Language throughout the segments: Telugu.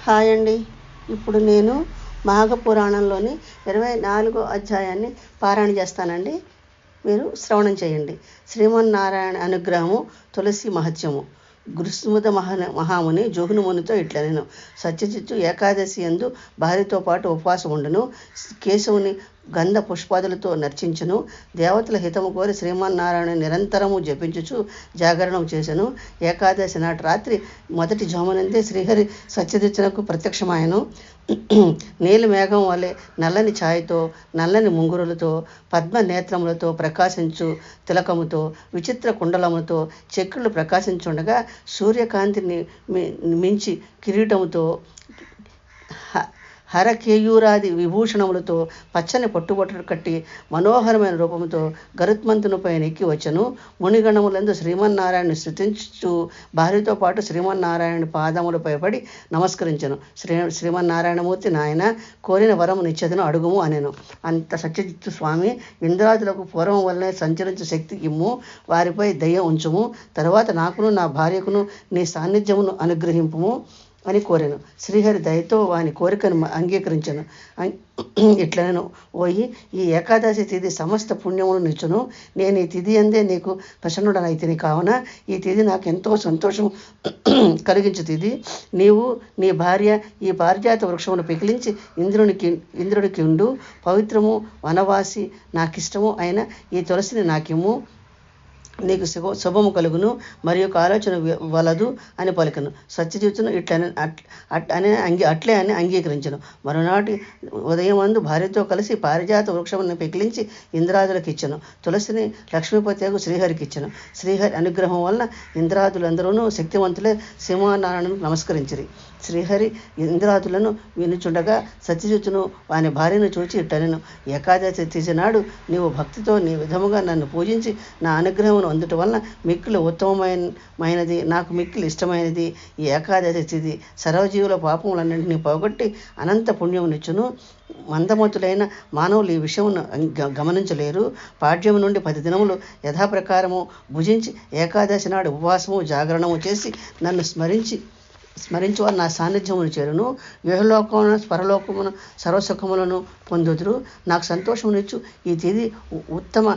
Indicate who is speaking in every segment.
Speaker 1: హాయ్ అండి. ఇప్పుడు నేను మాఘపురాణంలోని 24వ అధ్యాయాన్ని పారాయణ చేస్తానండి. మీరు శ్రవణం చేయండి. శ్రీమన్నారాయణ అనుగ్రహము తులసి మహత్యము. గృత్సుముద మహాముని జోగునుమునితో ఇట్లనెను. సత్యజిత్తు ఏకాదశి యందు భార్యతో పాటు ఉపవాసం ఉండును. కేశవుని గంధ పుష్పాదులతో నర్చించును. దేవతల హితము కోరి శ్రీమన్నారాయణ నిరంతరము జపించుచు జాగరణం చేసెను. ఏకాదశి నాటి రాత్రి మొదటి జామునందే శ్రీహరి సత్యజిత్తునకు ప్రత్యక్షమాయను. నీలి మేఘం వలె నల్లని ఛాయతో, నల్లని ముంగురులతో, పద్మ నేత్రములతో ప్రకాశించు తిలకముతో, విచిత్ర కుండలముతో చక్రులు ప్రకాశించుండగా సూర్యకాంతిని మించి కిరీటముతో, హరకేయూరాది విభూషణములతో, పచ్చని పట్టుబట్టలు కట్టి మనోహరమైన రూపంతో గరుత్మంతునిపై నెక్కి వచ్చను. మునిగణములందు శ్రీమన్నారాయణను స్తుతించు భార్యతో పాటు శ్రీమన్నారాయణ పాదములపై పడి నమస్కరించను. శ్రీమన్నారాయణమూర్తి, నాయన కోరిన వరము నిచ్చెదను, అడుగుము అనెను. అంత సత్యజిత్తు, స్వామి, ఇంద్రాదులకు పూర్వం వల్లనే సంచరించు శక్తి ఇమ్ము, వారిపై దయ ఉంచుము, తరువాత నాకును నా భార్యకును నీ సాన్నిధ్యమును అనుగ్రహింపుము అని కోరాను. శ్రీహరి దయతో వాని కోరికను అంగీకరించను. ఇట్లనెను, ఓయి, ఈ ఏకాదశి తిథి సమస్త పుణ్యమును నిచ్చును. నేను ఈ తిథి అందే నీకు ప్రసన్నుడనైతిని కావున ఈ తిథి నాకు ఎంతో సంతోషం కలిగించు తిథి. నీవు నీ భార్య ఈ పారిజాత వృక్షమును పికిలించి ఇంద్రునికి ఉండు. పవిత్రము వనవాసి నాకిష్టము అయిన ఈ తులసిని నాకిమ్ము, నీకు శుభము కలుగును, మరి యొక్క ఆలోచన వలదు అని పలికను. సత్యజిత్తును అట్లే అని అంగీకరించను. మరునాటి ఉదయమందు భార్యతో కలిసి పారిజాత వృక్షమును పెకిలించి ఇంద్రాదులకు ఇచ్చను. తులసిని లక్ష్మీపతియకు శ్రీహరికి ఇచ్చను. శ్రీహరి అనుగ్రహం వలన ఇంద్రాదులందరూ శక్తివంతులే సింహనారాయణను నమస్కరించిరి. శ్రీహరి ఇంద్రాదులను వినుచుండగా సత్యజిత్తును వాని భార్యను చూచి ఇట్టనెను, ఏకాదశి తిథి నాడు నీవు భక్తితో నీ విధముగా నన్ను పూజించి నా అనుగ్రహమును అందుట వలన మిక్కిలి ఉత్తమమైనది, నాకు మిక్కిలి ఇష్టమైనది ఈ ఏకాదశి తిథి. సర్వజీవుల పాపములన్నింటినీ పోగొట్టి అనంత పుణ్యమునిచ్చును. మందమతులైన మానవులు ఈ విషయమును గమనించలేరు. పాడ్యము నుండి 10 దినములు యథాప్రకారము భుజించి ఏకాదశి నాడు ఉపవాసము జాగరణము చేసి నన్ను స్మరించువారు నా సాన్నిధ్యమును చేరును. ఇహలోకమున పరలోకమున సర్వసుఖములను పొందుదురు. నాకు సంతోషమునిచ్చు ఈ తిథి ఉత్తమ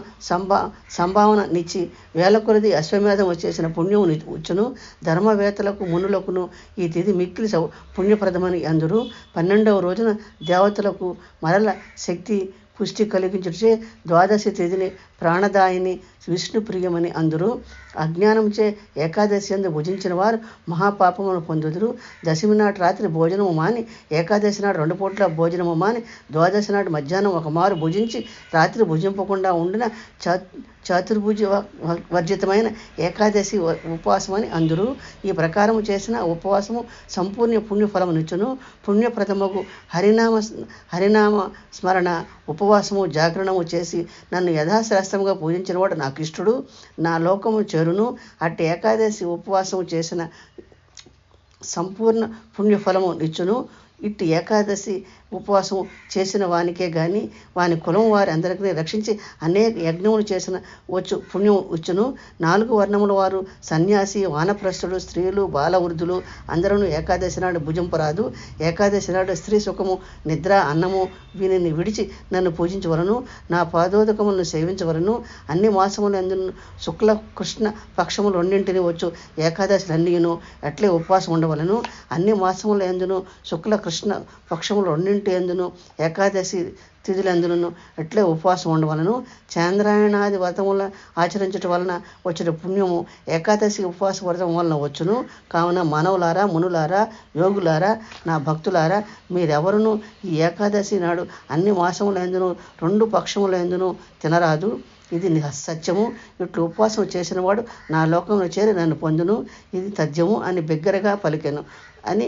Speaker 1: సంభావన నిచ్చి వేల కొలది అశ్వమేధము చేసిన పుణ్యమును ఇచ్చును. ధర్మవేత్తలకు మునులకును ఈ తిథి మిక్కిలి పుణ్యప్రదమని అందురు. 12వ రోజున దేవతలకు మరల శక్తి పుష్టి కలిగించుచే ద్వాదశి తిథిని ప్రాణదాయిని విష్ణుప్రియమని అందురు. అజ్ఞానంచే ఏకాదశి యందు భుజించిన వారు మహాపాపమును పొందుదురు. దశమి నాటి రాత్రి భోజనము మాని, ఏకాదశి నాడు 2 పూట్ల భోజనము మాని, ద్వాదశి నాడు మధ్యాహ్నం ఒక మారు భుజించి రాత్రి భుజింపకుండా ఉండిన చాతుర్భుజ వర్జితమైన ఏకాదశి ఉపవాసమని అందురు. ఈ ప్రకారము చేసిన ఉపవాసము సంపూర్ణ పుణ్యఫలమునిచ్చును. పుణ్యప్రదమగు హరినామ స్మరణ ఉపవాసము జాగరణము చేసి నన్ను యథాశాస్త్రముగా పూజించిన వాడు నాకు ఇష్టడు, నా లోకము చేరును. అట్టి ఏకాదశి ఉపవాసము చేసిన సంపూర్ణ పుణ్యఫలము ఇచ్చును. ఇట్టి ఏకాదశి ఉపవాసం చేసిన వానికే గాని వాని కులం వారి అందరికీ రక్షించి అనేక యజ్ఞములు చేసిన పుణ్యం ఇచ్చును. 4 వర్ణముల వారు, సన్యాసి, వానప్రస్థుడు, స్త్రీలు, బాలవృద్ధులు అందరూ ఏకాదశి నాడు భుజింపరాదు. ఏకాదశి నాడు స్త్రీ సుఖము, నిద్ర, అన్నము వీనిని విడిచి నన్ను పూజించవలను. నా పాదోదకములను సేవించవలను. అన్ని మాసములందు శుక్ల కృష్ణ పక్షములు రెండింటిని వచ్చు ఏకాదశులన్నీయును అట్లే ఉపవాసం ఉండవలను. అన్ని మాసముల యందును శుక్ల కృష్ణ పక్షములు రెండింటి ఎందును ఏకాదశి తిథులందును అట్లే ఉపవాసం ఉండవలను. చాంద్రాయణాది వ్రతముల ఆచరించటం వలన వచ్చిన పుణ్యము ఏకాదశి ఉపవాస వ్రతం వలన వచ్చును. కావున మానవులారా, మునులారా, యోగులారా, నా భక్తులారా, మీరెవరును ఈ ఏకాదశి నాడు అన్ని మాసముల ఎందును 2 పక్షముల ఎందును తినరాదు. ఇది సత్యము. ఇట్లు ఉపవాసం చేసిన వాడు నా లోకంలో చేరి నన్ను పొందును. ఇది తథ్యము అని బిగ్గరగా పలికెను అని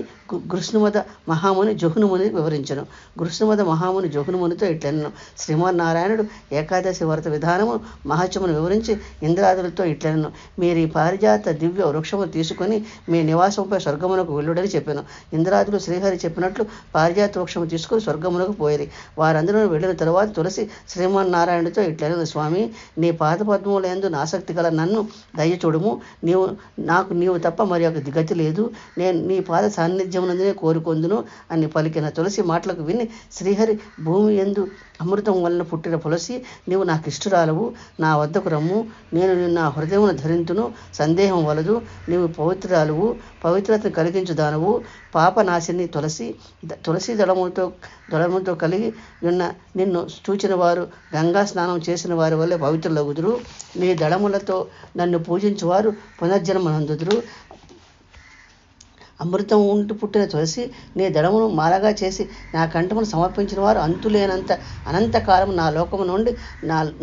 Speaker 1: గృత్సుముద మహాముని జోగునుముని వివరించను. గృత్సుముద మహాముని జోగునుమునితో ఇట్లనెను, శ్రీమన్నారాయణుడు ఏకాదశి వ్రత విధానము మహత్యమును వివరించి ఇంద్రాదులతో ఇట్లనెను, మీరు ఈ పారిజాత దివ్య వృక్షము తీసుకొని మీ నివాసంపై స్వర్గమునకు వెళ్ళుడని చెప్పాను. ఇంద్రాదులు శ్రీహరి చెప్పినట్లు పారిజాత వృక్షము తీసుకుని స్వర్గమునకు పోయిరి. వారందరూ వెళ్ళిన తరువాత తులసి శ్రీమన్నారాయణుడితో ఇట్లనెను, స్వామి, నీ పాదపద్మముల యందు ఆసక్తి గల నన్ను దయచూడుము. నీవు తప్ప మరి ఒక గతి లేదు. నేను నీ పాద పాద సాన్నిధ్యమునందునే కోరుకొందును అని పలికిన తులసి మాటలకు విని శ్రీహరి భూమి యందు అమృతం వలన పుట్టిన తులసి, నీవు నాకు ఇష్టురాలవు, నా వద్దకు రమ్ము, నేను నిన్ను నా హృదయమును ధరింతును, సందేహం వలదు, నీవు పవిత్రాలువు, పవిత్రతను కలిగించుదానవు, పాపనాశిని తులసి దళముతో కలిగి ఉన్న నిన్ను చూచిన వారు గంగా స్నానం చేసిన వారి వల్లే పవిత్రులగుదురు. నీ దళములతో నన్ను పూజించువారు పునర్జన్మనందుదురు. అమృతం ఉంటూ పుట్టిన తులసి, నీ దళమును మాలగా చేసి నా కంఠమును సమర్పించిన వారు అంతులేనంత అనంతకాలం నా లోకము నుండి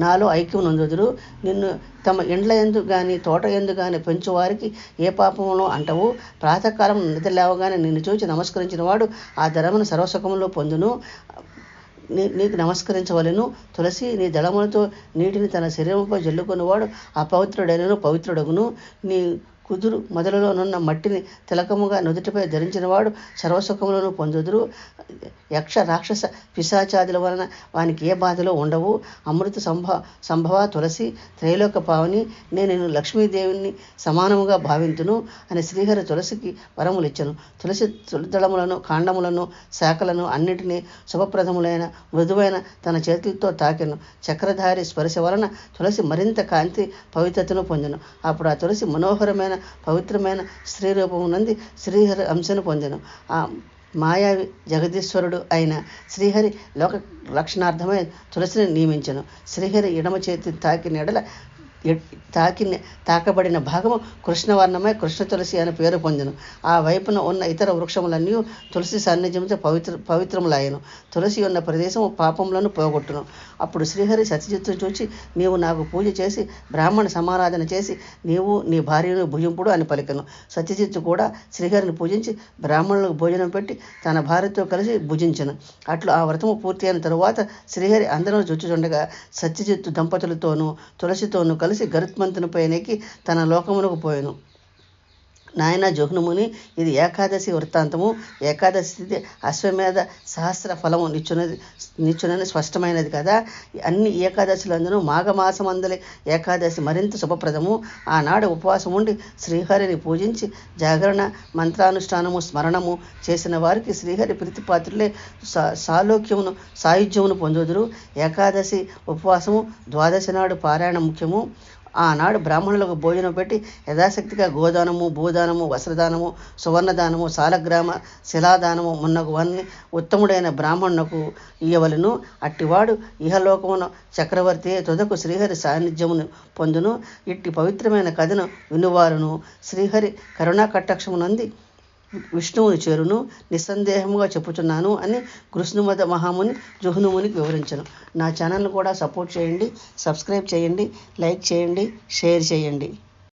Speaker 1: నాలో ఐక్యం నొందుదురు. నిన్ను తమ ఇండ్ల ఎందు గాని తోట ఎందు గాని పెంచువారికి ఏ పాపమును అంటవు. ప్రాతకాలం నిద్ర లేవగానే నిన్ను చూచి నమస్కరించిన వాడు ఆ ధరమును సర్వసుఖములో పొందును. నీకు నమస్కరించవలెను. తులసి, నీ దళములతో నీటిని తన శరీరంపై జల్లుకున్నవాడు అపవిత్రుడైనను పవిత్రుడగును. నీ కుదురు మొదలులోనున్న మట్టిని తిలకముగా నుదుటిపై ధరించినవాడు సర్వసుఖములను పొందుదురు. యక్ష రాక్షస పిశాచాదుల వలన వానికి ఏ బాధలు ఉండవు. అమృత సంభవ తులసి, త్రైలోక పావని, నేను లక్ష్మీదేవిని సమానముగా భావింతును అని శ్రీహరి తులసికి వరములిచ్చను. తులసి దళములను, కాండములను, శాఖలను అన్నిటినీ శుభప్రదములైన మృదువైన తన చేతులతో తాకెను. చక్రధారి స్పర్శ వలన తులసి మరింత కాంతి పవిత్రతను పొందెను. అప్పుడు ఆ తులసి మనోహరమైన పవిత్రమైన స్త్రీ రూపమునంది శ్రీహరి అంశను పొందెను. ఆ మాయావి జగదీశ్వరుడు అయిన శ్రీహరి లోక రక్షణార్థమై తులసిని నియమించెను. శ్రీహరి ఎడమ చేతి తాకబడిన భాగము కృష్ణవర్ణమై కృష్ణ తులసి అని పేరు పొందెను. ఆ వైపున ఉన్న ఇతర వృక్షములన్నీ తులసి సాన్నిధ్యంతో పవిత్రములాయను. తులసి ఉన్న ప్రదేశము పాపములను పోగొట్టును. అప్పుడు శ్రీహరి సత్యజిత్తును చూచి, నీవు నాకు పూజ చేసి బ్రాహ్మణ సమారాధన చేసి నీవు నీ భార్యను భుజింపుడు అని పలికెను. సత్యజిత్తు కూడా శ్రీహరిని పూజించి బ్రాహ్మణులకు భోజనం పెట్టి తన భార్యతో కలిసి భుజించెను. అట్లు ఆ వ్రతము పూర్తి అయిన తరువాత శ్రీహరి అందరూ చూచుచుండగా సత్యజిత్తు దంపతులతోనూ తులసితోనూ కలిసి గరుత్మంతునిపై నెక్కి తన లోకమునకు పోయెను. నాయన జోహ్నుముని, ఇది ఏకాదశి వృత్తాంతము. ఏకాదశి తిథి అశ్వమేధ సహస్ర ఫలము నిచ్చునని స్పష్టమైనది కదా. అన్ని ఏకాదశులందును మాఘమాసమందలి ఏకాదశి మరింత శుభప్రదము. ఆనాడు ఉపవాసం ఉండి శ్రీహరిని పూజించి జాగరణ మంత్రానుష్ఠానము స్మరణము చేసిన వారికి శ్రీహరి ప్రీతిపాత్రులే సాయుధ్యమును పొందుదురు. ఏకాదశి ఉపవాసము ద్వాదశి నాడు పారాయణ ముఖ్యము. ఆనాడు బ్రాహ్మణులకు భోజనం పెట్టి యథాశక్తిగా గోదానము, భూదానము, వస్త్రదానము, సువర్ణదానము, సాలగ్రామ శిలాదానము మున్నగువన్నీ ఉత్తముడైన బ్రాహ్మణునకు ఇయ్యవలెను. అట్టివాడు ఇహలోకమున చక్రవర్తి తుదకు శ్రీహరి సాన్నిధ్యమును పొందును. ఇట్టి పవిత్రమైన కథను వినువారును శ్రీహరి కరుణా కటాక్షమునంది విష్ణువుని చేరును నిస్సందేహముగా చెప్పుచున్నాను అని కృష్ణుమద మహాముని జుహ్నుమునికి వివరించను. నా ఛానల్ను కూడా సపోర్ట్ చేయండి, సబ్స్క్రైబ్ చేయండి, లైక్ చేయండి, షేర్ చేయండి.